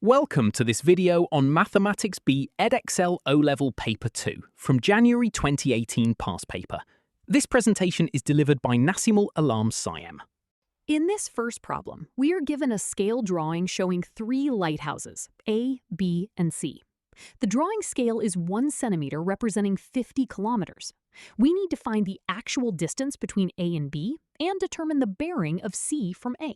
Welcome to this video on Mathematics B Edexcel O-Level Paper 2 from January 2018 past paper. This presentation is delivered by Nasimul Alam Siam. In this first problem, we are given a scale drawing showing three lighthouses, A, B, and C. The drawing scale is 1 centimeter representing 50 kilometers. We need to find the actual distance between A and B and determine the bearing of C from A.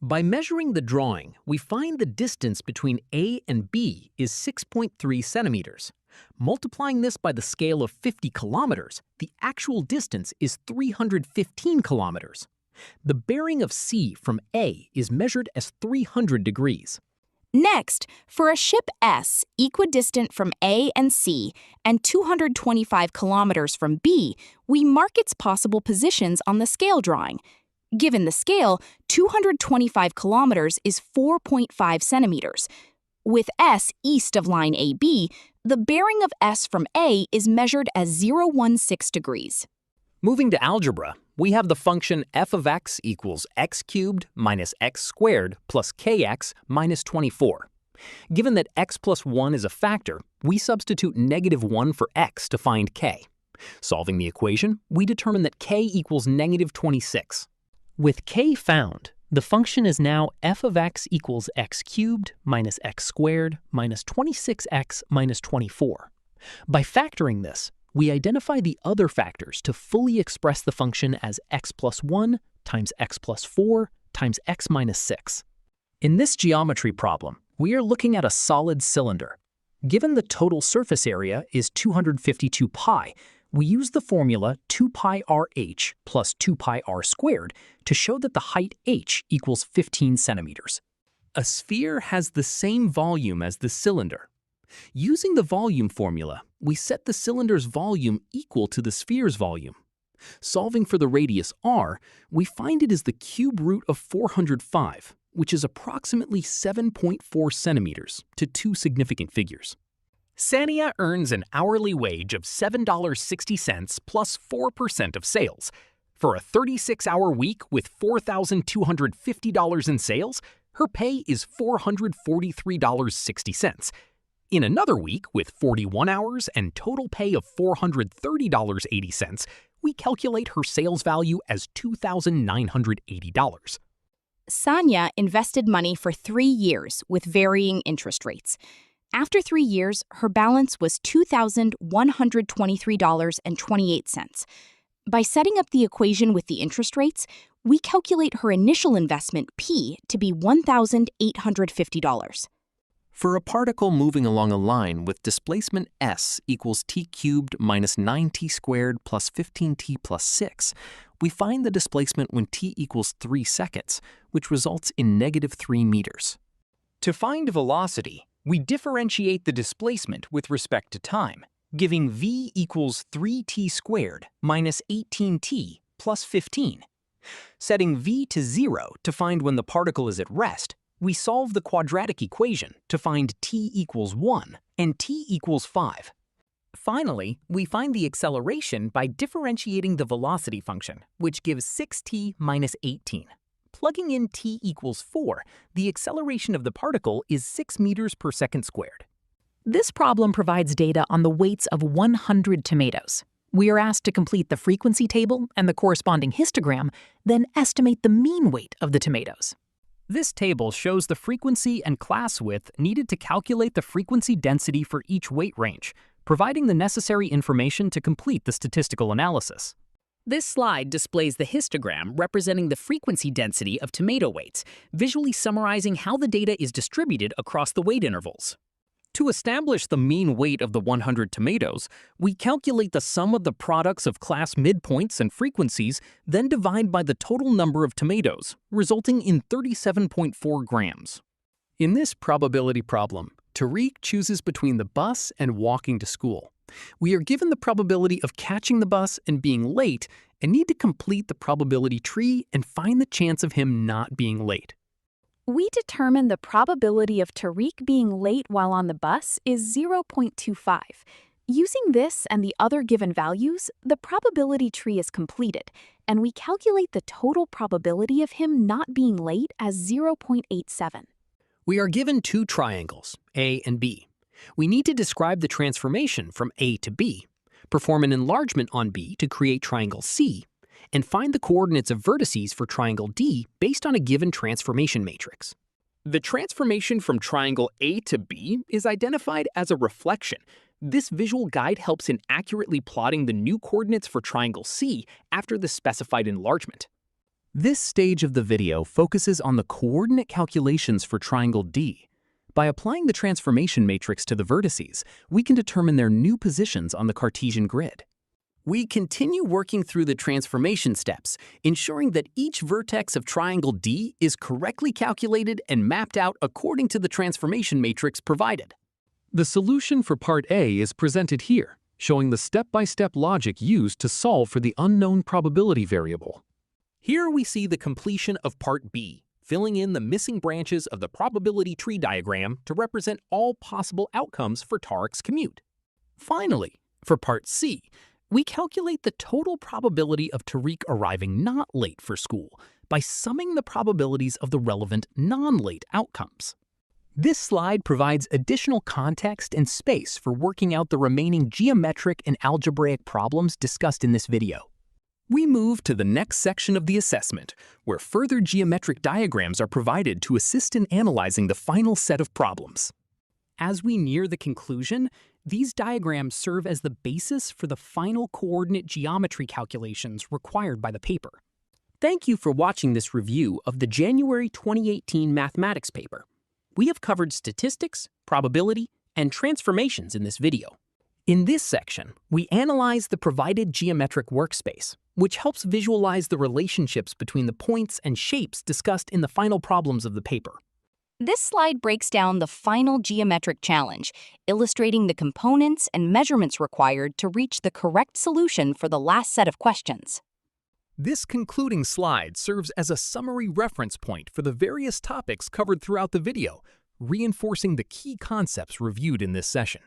By measuring the drawing, we find the distance between A and B is 6.3 centimeters. Multiplying this by the scale of 50 kilometers, the actual distance is 315 kilometers. The bearing of C from A is measured as 300 degrees. Next, for a ship S equidistant from A and C and 225 kilometers from B, we mark its possible positions on the scale drawing. Given the scale, 225 kilometers is 4.5 centimeters. With S east of line AB, the bearing of S from A is measured as 0.16 degrees. Moving to algebra, we have the function f of x equals x cubed minus x squared plus kx minus 24. Given that x plus 1 is a factor, we substitute -1 for x to find k. Solving the equation, we determine that k equals -26. With k found, the function is now f of x equals x cubed minus x squared minus 26x minus 24. By factoring this, we identify the other factors to fully express the function as x plus 1 times x plus 4 times x minus 6. In this geometry problem, we are looking at a solid cylinder. Given the total surface area is 252 pi, we use the formula 2 pi rh plus 2 pi r squared to show that the height h equals 15 centimeters. A sphere has the same volume as the cylinder. Using the volume formula, we set the cylinder's volume equal to the sphere's volume. Solving for the radius r, we find it is the cube root of 405, which is approximately 7.4 centimeters to two significant figures. Sania earns an hourly wage of $7.60 plus 4% of sales. For a 36-hour week with $4,250 in sales, her pay is $443.60. In another week with 41 hours and total pay of $430.80, we calculate her sales value as $2,980. Sanya invested money for 3 years with varying interest rates. After 3 years, her balance was $2,123.28. By setting up the equation with the interest rates, we calculate her initial investment, P, to be $1,850. For a particle moving along a line with displacement s equals t cubed minus 9t squared plus 15t plus 6, we find the displacement when t equals 3 seconds, which results in -3 meters. To find velocity, we differentiate the displacement with respect to time, giving v equals 3t squared minus 18t plus 15. Setting v to 0 to find when the particle is at rest, we solve the quadratic equation to find t equals 1 and t equals 5. Finally, we find the acceleration by differentiating the velocity function, which gives 6t minus 18. Plugging in t equals 4, the acceleration of the particle is 6 meters per second squared. This problem provides data on the weights of 100 tomatoes. We are asked to complete the frequency table and the corresponding histogram, then estimate the mean weight of the tomatoes. This table shows the frequency and class width needed to calculate the frequency density for each weight range, providing the necessary information to complete the statistical analysis. This slide displays the histogram representing the frequency density of tomato weights, visually summarizing how the data is distributed across the weight intervals. To establish the mean weight of the 100 tomatoes, we calculate the sum of the products of class midpoints and frequencies, then divide by the total number of tomatoes, resulting in 37.4 grams. In this probability problem, Tariq chooses between the bus and walking to school. We are given the probability of catching the bus and being late and need to complete the probability tree and find the chance of him not being late. We determine the probability of Tariq being late while on the bus is 0.25. Using this and the other given values, the probability tree is completed, and we calculate the total probability of him not being late as 0.87. We are given two triangles, A and B. We need to describe the transformation from A to B, perform an enlargement on B to create triangle C, and find the coordinates of vertices for triangle D based on a given transformation matrix. The transformation from triangle A to B is identified as a reflection. This visual guide helps in accurately plotting the new coordinates for triangle C after the specified enlargement. This stage of the video focuses on the coordinate calculations for triangle D. By applying the transformation matrix to the vertices, we can determine their new positions on the Cartesian grid. We continue working through the transformation steps, ensuring that each vertex of triangle D is correctly calculated and mapped out according to the transformation matrix provided. The solution for part A is presented here, showing the step-by-step logic used to solve for the unknown probability variable. Here we see the completion of part B, filling in the missing branches of the probability tree diagram to represent all possible outcomes for Tariq's commute. Finally, for part C, we calculate the total probability of Tariq arriving not late for school by summing the probabilities of the relevant non-late outcomes. This slide provides additional context and space for working out the remaining geometric and algebraic problems discussed in this video. We move to the next section of the assessment, where further geometric diagrams are provided to assist in analyzing the final set of problems. As we near the conclusion, these diagrams serve as the basis for the final coordinate geometry calculations required by the paper. Thank you for watching this review of the January 2018 mathematics paper. We have covered statistics, probability, and transformations in this video. In this section, we analyze the provided geometric workspace, which helps visualize the relationships between the points and shapes discussed in the final problems of the paper. This slide breaks down the final geometric challenge, illustrating the components and measurements required to reach the correct solution for the last set of questions. This concluding slide serves as a summary reference point for the various topics covered throughout the video, reinforcing the key concepts reviewed in this session.